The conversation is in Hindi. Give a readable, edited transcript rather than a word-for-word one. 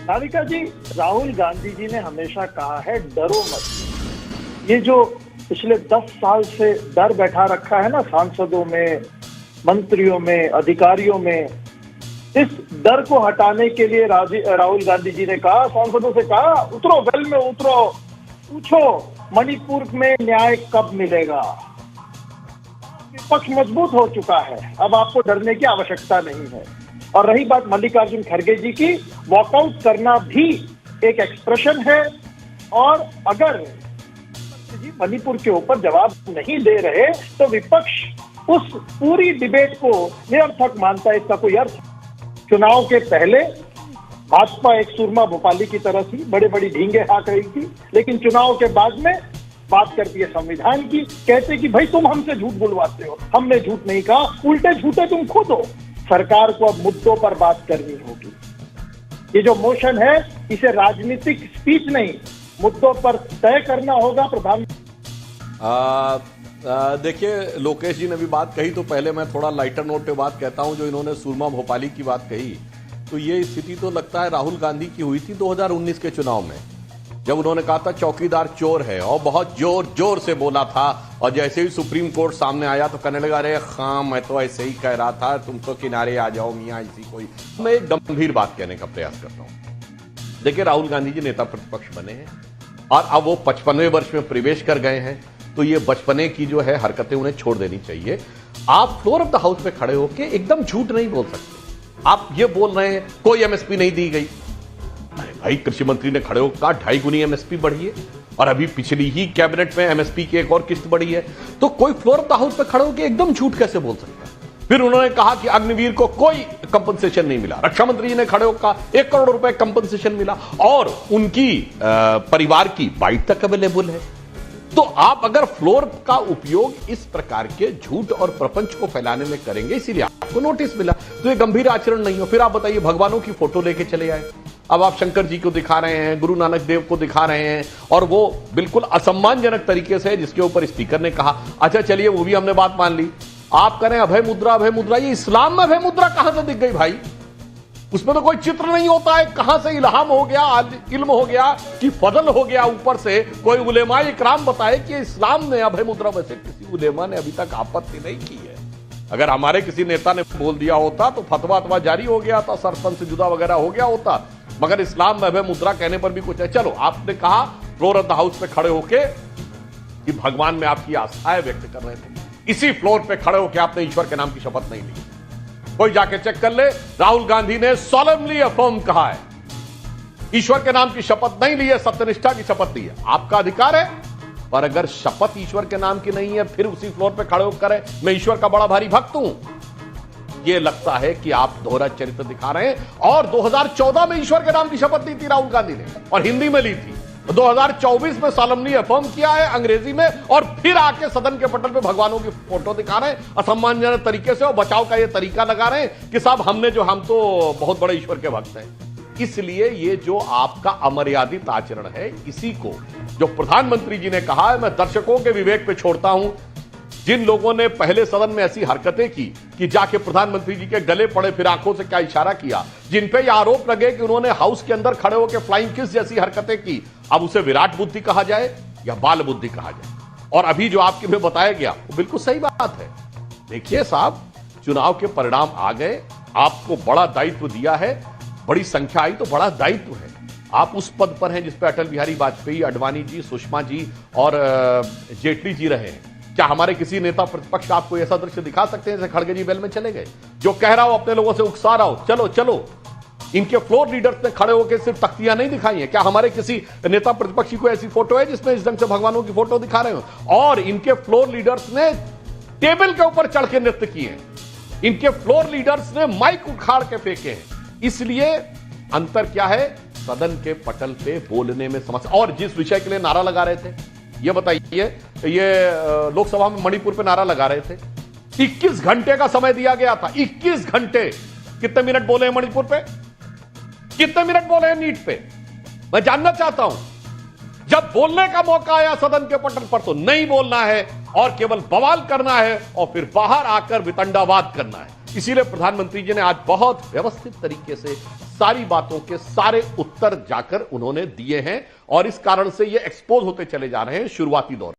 राधिका जी, राहुल गांधी जी ने हमेशा कहा है डरो मत। ये जो पिछले 10 साल से डर बैठा रखा है ना सांसदों में, मंत्रियों में, अधिकारियों में, इस डर को हटाने के लिए राहुल गांधी जी ने कहा, सांसदों से कहा, उतरो वेल में उतरो, पूछो मणिपुर में न्याय कब मिलेगा। विपक्ष मजबूत हो चुका है, अब आपको डरने की आवश्यकता नहीं है। और रही बात मल्लिकार्जुन खड़गे जी की, वॉकआउट करना भी एक एक्सप्रेशन है। और अगर जी मणिपुर के ऊपर जवाब नहीं दे रहे तो विपक्ष उस पूरी डिबेट को निरर्थक मानता है। इसका कोई अर्थ? चुनाव के पहले भाजपा एक सुरमा भोपाली की तरह थी, बड़े बड़ी ढींगे हाँक रही थी, लेकिन चुनाव के बाद में बात करती है संविधान की, कहते कि भाई तुम हमसे झूठ बुलवाते हो, हमने झूठ नहीं कहा, उल्टे झूठे तुम खुद हो। सरकार को अब मुद्दों पर बात करनी होगी। ये जो मोशन है इसे राजनीतिक स्पीच नहीं, मुद्दों पर तय करना होगा। देखिए, लोकेश जी ने भी बात कही तो पहले मैं थोड़ा लाइटर नोट पे बात कहता हूं। जो इन्होंने सुरमा भोपाली की बात कही, तो ये स्थिति तो लगता है राहुल गांधी की हुई थी 2019 के चुनाव में, जब उन्होंने कहा था चौकीदार चोर है, और बहुत जोर जोर से बोला था। और जैसे ही सुप्रीम कोर्ट सामने आया तो कहने लगा, अरे हाँ मैं तो ऐसे ही कह रहा था, तुम तो किनारे आ जाओ मियां इसी कोई। मैं एक गंभीर बात कहने का प्रयास करता हूं। देखिए, राहुल गांधी जी नेता प्रतिपक्ष बने हैं और अब वो 55वें वर्ष में प्रवेश कर गए हैं, तो ये बचपने की जो है हरकतें उन्हें छोड़ देनी चाहिए। आप फ्लोर ऑफ द हाउस पे खड़े होकर एकदम झूठ नहीं बोल सकते। आप ये बोल रहे हैं कोई एमएसपी नहीं दी गई। अरे भाई, कृषि मंत्री ने खड़े होकर कहा 2.5 गुनी एमएसपी बढ़ी है, और अभी पिछली ही कैबिनेट में एमएसपी की एक और किस्त बढ़ी है। तो कोई फ्लोर ऑफ द हाउस पे खड़े होकर एकदम झूठ कैसे बोल सकता है? फिर उन्होंने कहा कि अग्निवीर को कोई कंपनसेशन नहीं मिला। रक्षा मंत्री जी ने खड़े होकर कहा 1 करोड़ रुपए कंपनसेशन मिला, और उनकी परिवार की बाइट तक अवेलेबल है। तो आप अगर फ्लोर का उपयोग इस प्रकार के झूठ और प्रपंच को फैलाने में करेंगे, इसीलिए आपको नोटिस मिला, तो ये गंभीर आचरण नहीं हो। फिर आप बताइए, भगवानों की फोटो लेके चले आए। अब आप शंकर जी को दिखा रहे हैं, गुरु नानक देव को दिखा रहे हैं, और वो बिल्कुल असम्मानजनक तरीके से, जिसके ऊपर स्पीकर ने कहा, अच्छा चलिए वो भी हमने बात मान ली। आप करें अभय मुद्रा, अभय मुद्रा, ये इस्लाम में अभय मुद्रा कहां से दिख गई भाई? उसमें तो कोई चित्र नहीं होता है, कहां से इल्हाम हो गया, इल्म हो गया कि फजल हो गया ऊपर से। कोई उलेमाए इकराम बताए कि इस्लाम ने अभय मुद्रा, वैसे किसी उलेमा ने अभी तक आपत्ति नहीं की है। अगर हमारे किसी नेता ने बोल दिया होता तो फतवा जारी हो गया था, सरपंच से जुदा वगैरह हो गया होता, मगर इस्लाम में अभय मुद्रा कहने पर भी कुछ है। चलो, आपने कहा फ्लोर ऑफ द हाउस पे खड़े होके कि भगवान में आपकी आस्थाएं व्यक्त कर रहे थे, इसी फ्लोर पे खड़े होकर आपने ईश्वर के नाम की शपथ नहीं ली। कोई जाके चेक कर ले, राहुल गांधी ने सोलेमली अफर्म कहा है, ईश्वर के नाम की शपथ नहीं ली है, सत्यनिष्ठा की शपथ ली है। आपका अधिकार है, पर अगर शपथ ईश्वर के नाम की नहीं है, फिर उसी फ्लोर पे खड़े होकर करें मैं ईश्वर का बड़ा भारी भक्त हूं, ये लगता है कि आप दोहरा चरित्र दिखा रहे हैं। और 2014 में ईश्वर के नाम की शपथ ली थी राहुल गांधी ने, और हिंदी में ली थी। 2024 में सोलेमली अफर्म किया है अंग्रेजी में, और फिर आके सदन के पटल पे भगवानों की फोटो दिखा रहे हैं असम्मानजनक तरीके से, और बचाव का ये तरीका लगा रहे हैं कि साहब हम तो बहुत बड़े ईश्वर के भक्त हैं। इसलिए ये जो आपका अमर्यादित आचरण है, इसी को जो प्रधानमंत्री जी ने कहा है, मैं दर्शकों के विवेक पे छोड़ता हूं। जिन लोगों ने पहले सदन में ऐसी हरकतें की कि जाके प्रधानमंत्री जी के गले पड़े, फिर आंखों से क्या इशारा किया, जिन पे यह आरोप लगे कि उन्होंने हाउस के अंदर खड़े होकर फ्लाइंग किस जैसी हरकतें की, अब उसे विराट बुद्धि कहा जाए या बाल बुद्धि कहा जाए। और अभी जो आपके में बताया गया वो बिल्कुल सही बात है। देखिए साहब, चुनाव के परिणाम आ गए, आपको बड़ा दायित्व दिया है, बड़ी संख्या आई तो बड़ा दायित्व है। आप उस पद पर हैं जिस पर अटल बिहारी वाजपेयी, अडवाणी जी, सुषमा जी और जेटली जी रहे हैं। क्या हमारे किसी नेता प्रतिपक्ष का आपको ऐसा दृश्य दिखा सकते हैं जैसे खड़गे जी बेल में चले गए, जो कह रहा हो अपने लोगों से उकसा रहा हो, चलो चलो? इनके फ्लोर लीडर्स ने खड़े होकर सिर्फ तख्तियां नहीं दिखाई हैं। क्या हमारे किसी नेता प्रतिपक्षी को ऐसी फोटो है जिसमें इस ढंग से भगवानों की फोटो दिखा रहे हो? और इनके फ्लोर लीडर्स ने टेबल के ऊपर चढ़ के नृत्य किए हैं, इनके फ्लोर लीडर्स ने माइक उखाड़ के फेंके हैं। इसलिए अंतर क्या है? सदन के पटल पे बोलने में समस्या। और जिस विषय के लिए नारा लगा रहे थे, ये बताइए, ये लोकसभा में मणिपुर पे नारा लगा रहे थे, 21 घंटे का समय दिया गया था। 21 घंटे। कितने मिनट बोले हैं मणिपुर पे? कितने मिनट बोले हैं नीट पे? मैं जानना चाहता हूं। जब बोलने का मौका आया सदन के पटल पर तो नहीं बोलना है और केवल बवाल करना है और फिर बाहर आकर वितंडावाद करना है। इसीलिए प्रधानमंत्री जी ने आज बहुत व्यवस्थित तरीके से सारी बातों के सारे उत्तर जाकर उन्होंने दिए हैं और इस कारण से ये एक्सपोज होते चले जा रहे हैं शुरुआती दौर